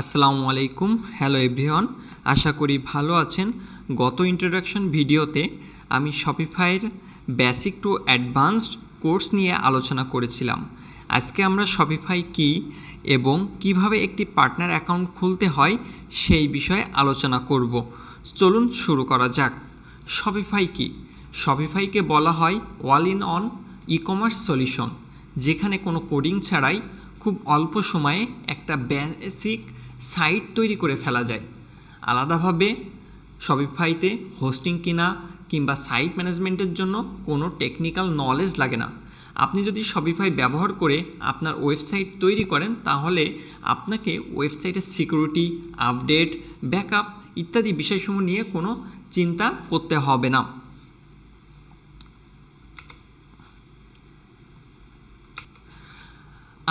আসসালামু আলাইকুম, hello everyone. আশা করি ভালো আছেন। গত ইন্ট্রোডাকশন ভিডিওতে আমি শপিফাইয়ের বেসিক টু অ্যাডভান্সড কোর্স নিয়ে আলোচনা করেছিলাম। আজকে আমরা শপিফাই কী এবং কিভাবে একটি পার্টনার অ্যাকাউন্ট খুলতে হয় সেই বিষয়ে আলোচনা করব। চলুন শুরু করা যাক। শপিফাই কী? শপিফাইকে বলা হয় all in on e commerce solution, যেখানে কোনো কোডিং ছাড়াই খুব অল্প সময়ে একটা বেসিক সাইট তৈরি করে ফেলা যায়। আলাদাভাবে শপিফাইতে হোস্টিং কিনা কিংবা সাইট ম্যানেজমেন্টের জন্য কোনো টেকনিক্যাল নলেজ লাগে না। আপনি যদি শপিফাই ব্যবহার করে আপনার ওয়েবসাইট তৈরি করেন, তাহলে আপনাকে ওয়েবসাইটের সিকিউরিটি, আপডেট, ব্যাকআপ ইত্যাদি বিষয়সমূহ নিয়ে কোনো চিন্তা করতে হবে না।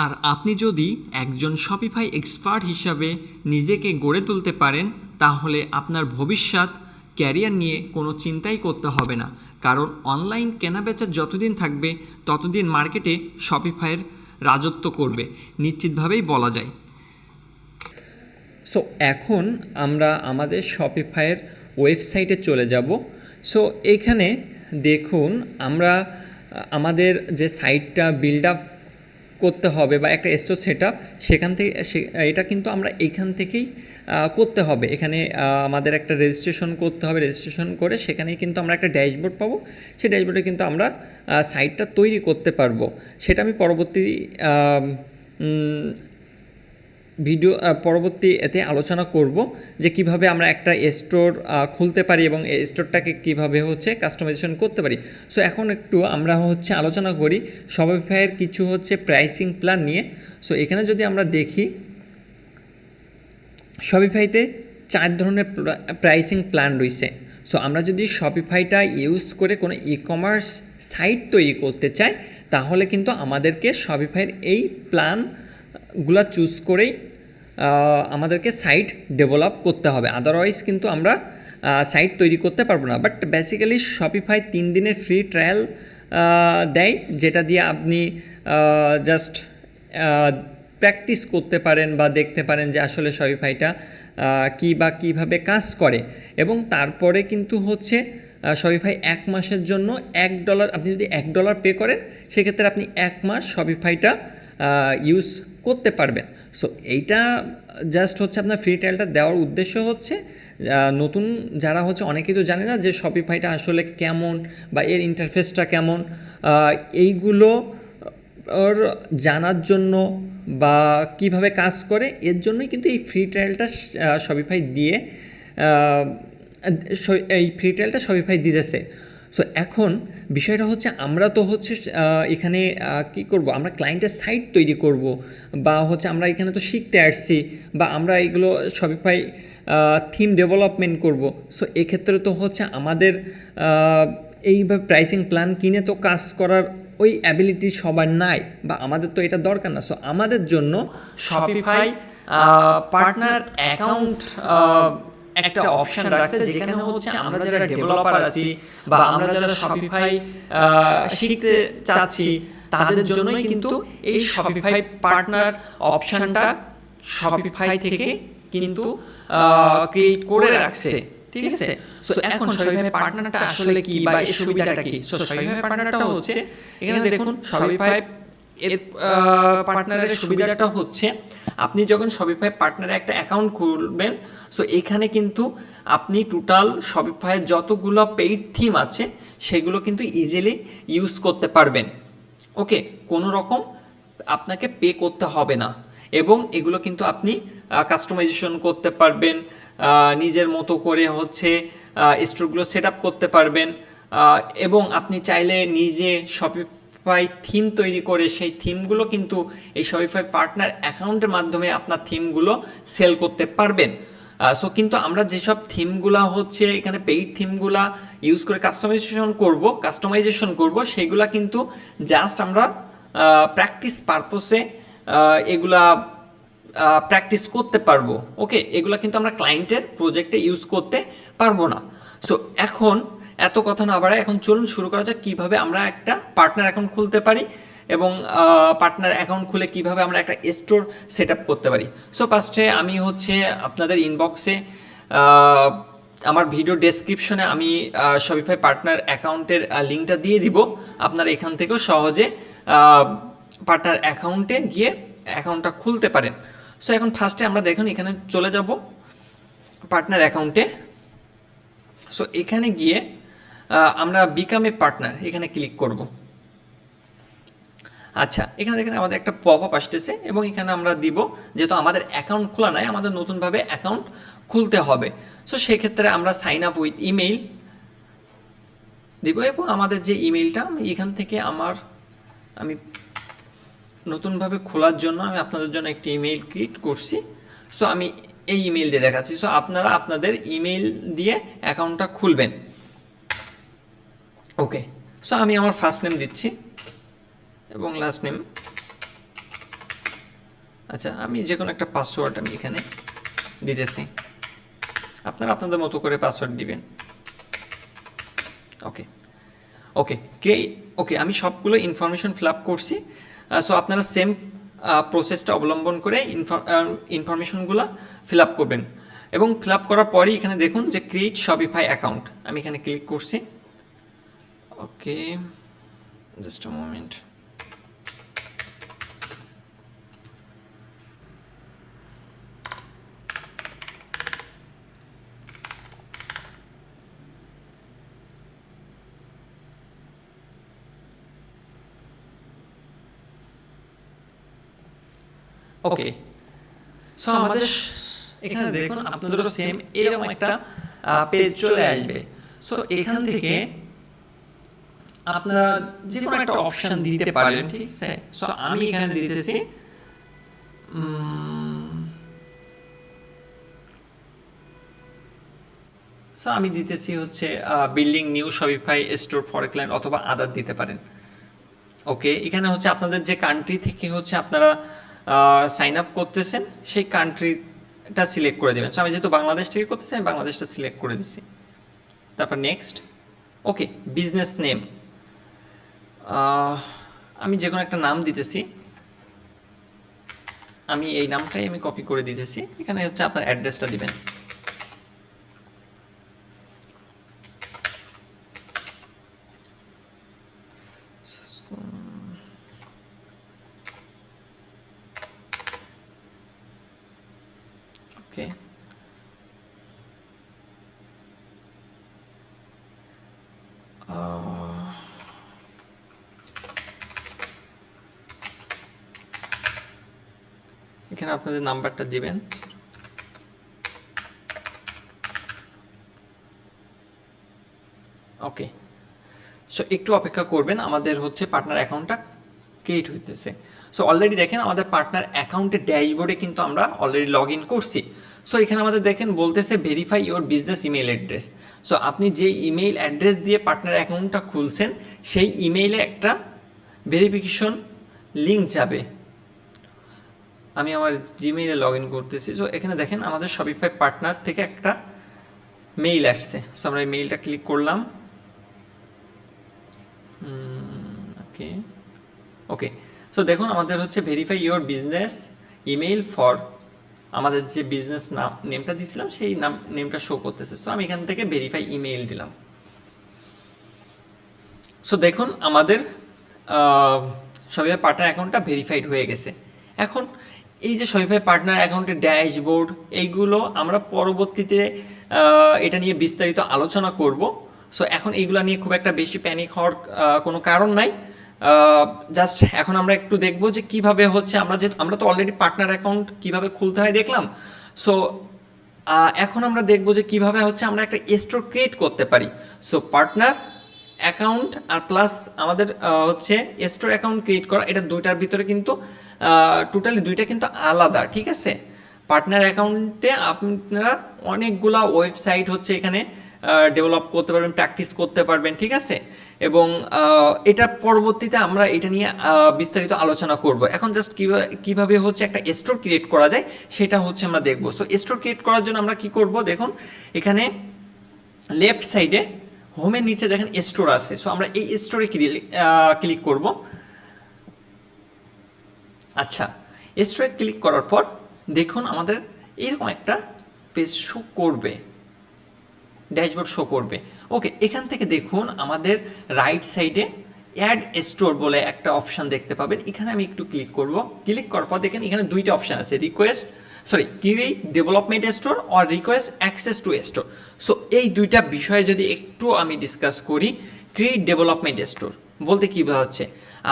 আর আপনি যদি একজন শপিফাই এক্সপার্ট হিসাবে নিজেকে গড়ে তুলতে পারেন, তাহলে আপনার ভবিষ্যৎ ক্যারিয়ার নিয়ে কোনো চিন্তাই করতে হবে না। কারণ অনলাইন কেনাবেচা যতদিন থাকবে ততদিন মার্কেটে শপিফাইয়ের রাজত্ব করবে, নিশ্চিতভাবেই বলা যায়। সো এখন আমরা আমাদের শপিফাইয়ের ওয়েবসাইটে চলে যাব। সো এখানে দেখুন, আমরা আমাদের যে সাইটটা বিল্ড আপ করতে হবে বা একটা স্টোর সেট আপ, সেখান থেকে এটা কিন্তু আমরা এইখান থেকেই করতে হবে। এখানে আমাদের একটা রেজিস্ট্রেশন করতে হবে। রেজিস্ট্রেশন করে সেখানেই কিন্তু আমরা একটা ড্যাশবোর্ড পাবো। সেই ড্যাশবোর্ডে কিন্তু আমরা সাইটটা তৈরি করতে পারবো। সেটা আমি পরবর্তী এতে আলোচনা করব যে কিভাবে আমরা একটা স্টোর খুলতে পারি এবং এই স্টোরটাকে কিভাবে কাস্টমাইজেশন করতে পারি। সো এখন একটু আমরা আলোচনা করি শপিফাইয়ের কিছু প্রাইসিং প্ল্যান নিয়ে। সো এখানে যদি আমরা দেখি, শপিফাইতে 4 ধরনের প্রাইসিং প্ল্যান রয়েছে। সো আমরা যদি শপিফাইটা ইউজ করে কোনো ই কমার্স সাইট তৈরি করতে চাই, তাহলে কিন্তু আমাদেরকে শপিফাইয়ের এই প্ল্যানগুলো চুজ করেই আমাদেরকে সাইট ডেভেলপ করতে হবে। আদারওয়াইজ কিন্তু আমরা সাইট তৈরি করতে পারবো না। বাট বেসিক্যালি শপিফাই 3 দিনের ফ্রি ট্রায়াল দেয়, যেটা দিয়ে আপনি জাস্ট প্র্যাকটিস করতে পারেন বা দেখতে পারেন যে আসলে শপিফাইটা কীভাবে কাজ করে। এবং তারপরে কিন্তু শপিফাই 1 মাসের জন্য $1, আপনি যদি $1 পে করেন, সেক্ষেত্রে আপনি 1 মাস শপিফাইটা ইউজ করতে পারবেন। সো এইটা জাস্ট আপনার ফ্রি ট্রায়ালটা দেওয়ার উদ্দেশ্য নতুন যারা অনেকেই তো জানে না যে শপিফাইটা আসলে কেমন বা এর ইন্টারফেসটা কেমন, এইগুলো ওর জানার জন্য বা কিভাবে কাজ করে, এর জন্যই কিন্তু এই ফ্রি ট্রায়ালটা শপিফাই দিতেছে। সো এখন বিষয়টা আমরা তো এখানে কি করব, আমরা ক্লায়েন্টের সাইট তৈরি করব বা আমরা এখানে তো শিখতে আসছি, বা আমরা এগুলো শপিফাই থিম ডেভেলপমেন্ট করব। সো এক্ষেত্রে তো আমাদের এইভাবে প্রাইসিং প্ল্যান কিনে তো কাজ করার ওই অ্যাবিলিটি সবার নাই, বা আমাদের তো এটা দরকার না। সো আমাদের জন্য শপিফাই পার্টনার অ্যাকাউন্ট একটা অপশন রাখছে, যেখানে আমরা যারা ডেভেলপার আছি বা আমরা যারা শপিফাই শিখতে চাচ্ছি, তাদের জন্যই কিন্তু এই শপিফাই পার্টনার অপশনটা শপিফাই থেকে কিন্তু ক্রিয়েট করে রাখছে। ঠিক আছে। সো এখন শপিফাই পার্টনারটা আসলে কি বা এর সুবিধাটা কি? সো শপিফাই পার্টনারটা এখানে দেখুন, শপিফাই এর পার্টনারের সুবিধাটা আপনি যখন শপিফাই পার্টনারে একটা অ্যাকাউন্ট খুলবেন, সো এখানে কিন্তু আপনি টোটাল শপিফাইয়ের যতগুলো পেইড থিম আছে সেগুলো কিন্তু ইজিলি ইউজ করতে পারবেন। ওকে, কোনো রকম আপনাকে পে করতে হবে না, এবং এগুলো কিন্তু আপনি কাস্টমাইজেশন করতে পারবেন, নিজের মতো করে স্টোরগুলো সেট আপ করতে পারবেন, এবং আপনি চাইলে নিজে শপিফাই থিম তৈরি করে সেই থিমগুলো কিন্তু এই শপিফাই পার্টনার অ্যাকাউন্টের মাধ্যমে আপনার থিমগুলো সেল করতে পারবেন। সো কিন্তু আমরা যেসব থিমগুলা এখানে পেইড থিমগুলা ইউজ করে কাস্টমাইজেশন করব সেগুলা কিন্তু জাস্ট আমরা প্র্যাকটিস পারপোসে এগুলা প্র্যাকটিস করতে পারবো। ওকে, এগুলা কিন্তু আমরা ক্লায়েন্টের প্রজেক্টে ইউজ করতে পারবো না। সো এখন এত কথা না বাড়ায়, এখন চলুন শুরু করা যাক কীভাবে আমরা একটা পার্টনার অ্যাকাউন্ট খুলতে পারি এবং পার্টনার অ্যাকাউন্ট খুলে কিভাবে আমরা একটা স্টোর সেট আপ করতে পারি। সো ফার্স্টে আমি হচ্ছে আপনাদের ইনবক্সে আমার ভিডিও ডেসক্রিপশনে আমি শপিফাই পার্টনার অ্যাকাউন্টের লিঙ্কটা দিয়ে দিব। আপনারা এখান থেকেও সহজে পার্টনার অ্যাকাউন্টে গিয়ে অ্যাকাউন্টটা খুলতে পারেন। সো এখন ফার্স্টে আমরা দেখুন এখানে চলে যাব পার্টনার অ্যাকাউন্টে। সো এখানে গিয়ে আমরা বিকাম এ পার্টনার এখানে ক্লিক করব। আচ্ছা, এখানে দেখেন আমাদের একটা পপ আপ আসতেছে এবং এখানে আমরা দিব, যেহেতু আমাদের অ্যাকাউন্ট খোলা নাই, আমাদের নতুনভাবে অ্যাকাউন্ট খুলতে হবে। সো সেক্ষেত্রে আমরা সাইন আপ উইথ ইমেইল দিব এবং আমাদের যে ইমেইলটা এখান থেকে আমি নতুনভাবে খোলার জন্য আমি আপনাদের জন্য একটি ইমেইল ক্রিয়েট করছি। সো আমি এই ইমেইল দিয়ে দেখাচ্ছি। সো আপনারা আপনাদের ইমেইল দিয়ে অ্যাকাউন্টটা খুলবেন। ওকে, সো আমি আমার ফার্স্ট নেম দিচ্ছি এবং লাস্ট নেম। আচ্ছা, আমি যে কোনো একটা পাসওয়ার্ড আমি এখানে দিতেছি, আপনারা আপনাদের মতো করে পাসওয়ার্ড দিবেন। ওকে ওকে ওকে, আমি সবগুলো ইনফরমেশন ফিল আপ করছি। সো আপনারা সেম প্রসেসটা অবলম্বন করে ইনফরমেশনগুলো ফিল আপ করবেন এবং ফিল আপ করার পরেই এখানে দেখুন যে ক্রিয়েট শপিফাই অ্যাকাউন্ট, আমি এখানে ক্লিক করছি। Okay, just a moment. Okay, so আমাদের এখানে দেখুন আপনাদেরও সেম এরকম একটা পেজ চলে আসবে। সো এখান থেকে আপনারা যে কোনো একটা অপশন দিতে পারেন, ঠিক আছে। সো আমি এখানে দিতেছি সো আমি দিতেছি হচ্ছে building new Shopify store for a client অথবা আদার দিতে পারেন। ওকে, এখানে হচ্ছে আপনাদের যে কান্ট্রি থেকে হচ্ছে আপনারা সাইন আপ করতেছেন সেই কান্ট্রিটা সিলেক্ট করে দেবেন। সো আমি যেহেতু বাংলাদেশ থেকে করতেছি, আমি বাংলাদেশটা সিলেক্ট করে দিচ্ছি। তারপর নেক্সট। ওকে, বিজনেস নেম আমি যে কোনো একটা নাম দিতেছি, আমি এই নামটাই আমি কপি করে দিতেছি। এখানে হচ্ছে আপনার অ্যাড্রেসটা দিবেন। ওকে, এখানে আপনাদের নাম্বারটা দিবেন। ওকে, সো একটু অপেক্ষা করবেন, আমাদের হচ্ছে পার্টনার অ্যাকাউন্টটা ক্রিয়েট হইতেছে। সো অলরেডি দেখেন আমাদের পার্টনার অ্যাকাউন্টের ড্যাশবোর্ডে কিন্তু আমরা অলরেডি লগ ইন করছি। সো এখানে আমাদের দেখেন বলতেছে verify your business email address. So আপনি যে ইমেইল অ্যাড্রেস দিয়ে পার্টনার অ্যাকাউন্টটা খুলছেন সেই ইমেইলে একটা ভেরিফিকেশন লিঙ্ক যাবে। আমি আমার জিমেইলে লগ ইন করতেছি। সো এখানে দেখেন আমাদের শপিফাই পার্টনার থেকে একটা মেইল আসছে। সো আমরা এই মেইলটা ক্লিক করলাম। ওকে ওকে, সো দেখুন আমাদের হচ্ছে verify your business email for, আমাদের যে বিজনেস নেমটা দিয়েছিলাম সেই নেমটা শো করতেছে। সো আমি এখান থেকে ভেরিফাই ইমেইল দিলাম। সো দেখুন আমাদের শপিফাই পার্টনার অ্যাকাউন্টটা ভেরিফাইড হয়ে গেছে। এখন এই যে শপিফাই পার্টনার অ্যাকাউন্টের ড্যাশবোর্ড, এইগুলো আমরা পরবর্তীতে এটা নিয়ে বিস্তারিত আলোচনা করব। সো এখন এইগুলো নিয়ে খুব একটা বেশি প্যানিক হওয়ার কোনো কারণ নাই। জাস্ট এখন আমরা একটু দেখবো যে কিভাবে হচ্ছে আমরা তো অলরেডি পার্টনার অ্যাকাউন্ট কিভাবে খুলতে হয় দেখলাম। সো এখন আমরা দেখবো যে কিভাবে হচ্ছে আমরা একটা স্টোর ক্রিয়েট করতে পারি। সো পার্টনার অ্যাকাউন্ট আর প্লাস আমাদের হচ্ছে স্টোর অ্যাকাউন্ট ক্রিয়েট করা, এটা দুইটার ভিতরে কিন্তু টোটালি দুইটা কিন্তু আলাদা, ঠিক আছে। পার্টনার অ্যাকাউন্টে আপনারা অনেকগুলা ওয়েবসাইট হচ্ছে এখানে ডেভেলপ করতে পারবেন, প্র্যাকটিস করতে পারবেন, ঠিক আছে। এবং এটা পরবর্তীতে আমরা এটা নিয়ে বিস্তারিত আলোচনা করব। এখন জাস্ট কিভাবে হচ্ছে একটা স্টোর ক্রিয়েট করা যায় সেটা হচ্ছে আমরা দেখব। সো স্টোর ক্রিয়েট করার জন্য আমরা কি করব, দেখুন এখানে লেফট সাইডে হোমের নিচে দেখেন স্টোর আছে। সো আমরা এই স্টোরে ক্লিক করব। আচ্ছা, স্টোরে ক্লিক করার পর দেখুন আমাদের এরকম একটা পেজ শো করবে, ড্যাশবোর্ড শো করবে। ওকে, এখান থেকে দেখুন আমাদের রাইট সাইডে অ্যাড স্টোর বলে একটা অপশান দেখতে পাবেন। এখানে আমি একটু ক্লিক করব। ক্লিক করার পর দেখেন এখানে দুইটা অপশান আছে, create development store or request access to store. So এই দুইটা বিষয়ে যদি একটু আমি ডিসকাস করি, ক্রিয়েট ডেভেলপমেন্ট স্টোর বলতে কী বোঝাচ্ছে,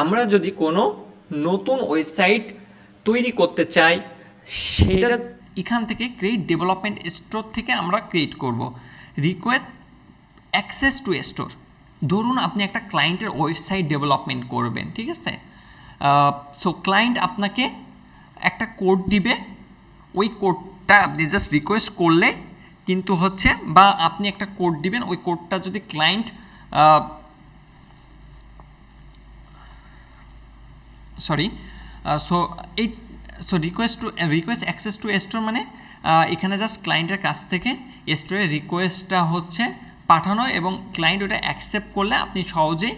আমরা যদি কোনো নতুন ওয়েবসাইট তৈরি করতে চাই সেটা এখান থেকে ক্রিয়েট ডেভেলপমেন্ট স্টোর থেকে আমরা ক্রিয়েট করব। রিকোয়েস্ট অ্যাক্সেস টু স্টোর, ধরুন আপনি একটা ক্লায়েন্টের ওয়েবসাইট ডেভেলপমেন্ট করবেন, ঠিক আছে? সো ক্লায়েন্ট আপনাকে একটা কোড দিবে, ওই কোডটা আপনি জাস্ট রিকোয়েস্ট করলে কিন্তু হচ্ছে, বা আপনি একটা কোড দিবেন, ওই কোডটা যদি client request access to store মানে এখানে জাস্ট ক্লায়েন্টের কাছ থেকে স্টোরের রিকোয়েস্টটা হচ্ছে পাঠানো, এবং ক্লায়েন্ট ওটা অ্যাকসেপ্ট করলে আপনি সহজেই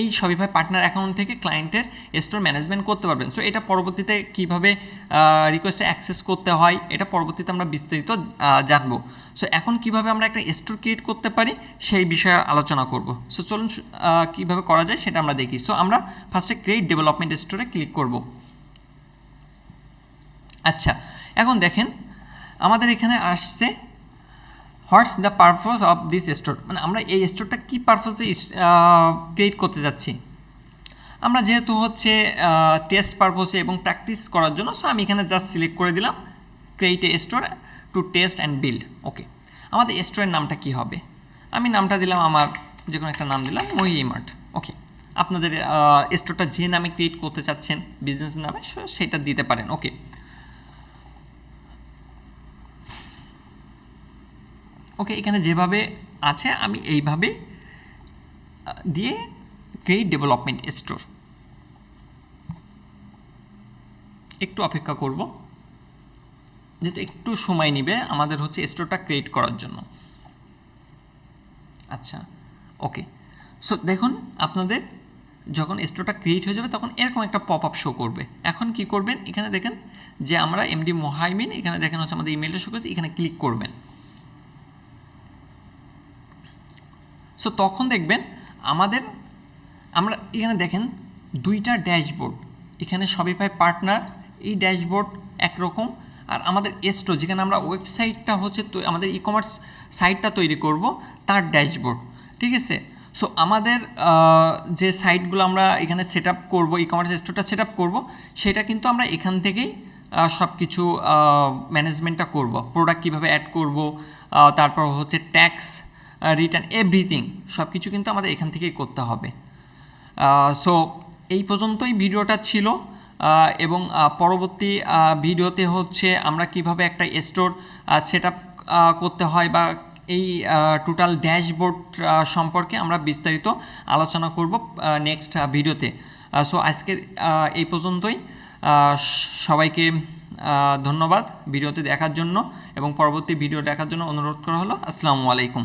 এই শপিফাই পার্টনার অ্যাকাউন্ট থেকে ক্লায়েন্টের স্টোর ম্যানেজমেন্ট করতে পারবেন। সো এটা পরবর্তীতে কীভাবে রিকোয়েস্টে অ্যাক্সেস করতে হয় এটা পরবর্তীতে আমরা বিস্তারিত জানবো। সো এখন কিভাবে আমরা একটা স্টোর ক্রিয়েট করতে পারি সেই বিষয়ে আলোচনা করব। সো চলুন কীভাবে করা যায় সেটা আমরা দেখি। সো আমরা ফার্স্টে ক্রিয়েট ডেভেলপমেন্ট স্টোরে ক্লিক করব। আচ্ছা, এখন দেখেন আমাদের এখানে আসছে what's the purpose of this store, মানে আমরা এই স্টোরটা কী পারপাসে ক্রিয়েট করতে যাচ্ছি। আমরা যেহেতু হচ্ছে টেস্ট পারপাসে এবং প্র্যাকটিস করার জন্য, সো আমি এখানে জাস্ট সিলেক্ট করে দিলাম create a store to test and build. Okay, আমাদের স্টোরের নামটা কি হবে, আমি নামটা দিলাম, আমার যে কোনো একটা নাম দিলাম মহিমার্ট। ওকে, আপনাদের স্টোরটা যে নামে ক্রিয়েট করতে চাচ্ছেন বিজনেস নামে সেটা দিতে পারেন। ওকে, ওকে, এখানে যেভাবে আছে আমি এইভাবে দিয়ে ক্রিয়েট ডেভেলপমেন্ট স্টোর, একটু অপেক্ষা করব যেহেতু একটু সময় নেবে আমাদের হচ্ছে স্টোরটা ক্রিয়েট করার জন্য। আচ্ছা, ওকে, সো দেখুন আপনাদের যখন স্টোরটা ক্রিয়েট হয়ে যাবে তখন এরকম একটা পপ আপ শো করবে। এখন কি করবেন, এখানে দেখেন যে আমরা এমডি মোহাইমিন, এখানে দেখেন হচ্ছে আমাদের ইমেলটা শো করেছে, এখানে ক্লিক করবেন। সো তখন দেখবেন আমরা এখানে দেখেন দুইটা ড্যাশবোর্ড, এখানে শপিফাই পার্টনার এই ড্যাশবোর্ড একরকম, আর আমাদের স্টোর যেখানে আমরা ওয়েবসাইটটা হচ্ছে আমাদের ই কমার্স সাইটটা তৈরি করব তার ড্যাশবোর্ড, ঠিক আছে? সো আমাদের যে সাইটগুলো আমরা এখানে সেট আপ করবো, ই কমার্স স্টোরটা সেট আপ করবো, সেটা কিন্তু আমরা এখান থেকেই সব কিছু ম্যানেজমেন্টটা করব। প্রোডাক্ট কীভাবে অ্যাড করব, তারপর হচ্ছে ট্যাক্স রিটার্ন এভরিথিং সব কিছু কিন্তু আমাদের এখান থেকেই করতে হবে। সো এই পর্যন্তই ভিডিওটা ছিল, এবং পরবর্তী ভিডিওতে হচ্ছে আমরা কিভাবে একটা স্টোর সেট আপ করতে হয় বা এই টোটাল ড্যাশবোর্ড সম্পর্কে আমরা বিস্তারিত আলোচনা করব নেক্সট ভিডিওতে। সো আজকে এই পর্যন্তই, সবাইকে ধন্যবাদ ভিডিওতে দেখার জন্য, এবং পরবর্তী ভিডিও দেখার জন্য অনুরোধ করা হলো। আসসালামু আলাইকুম।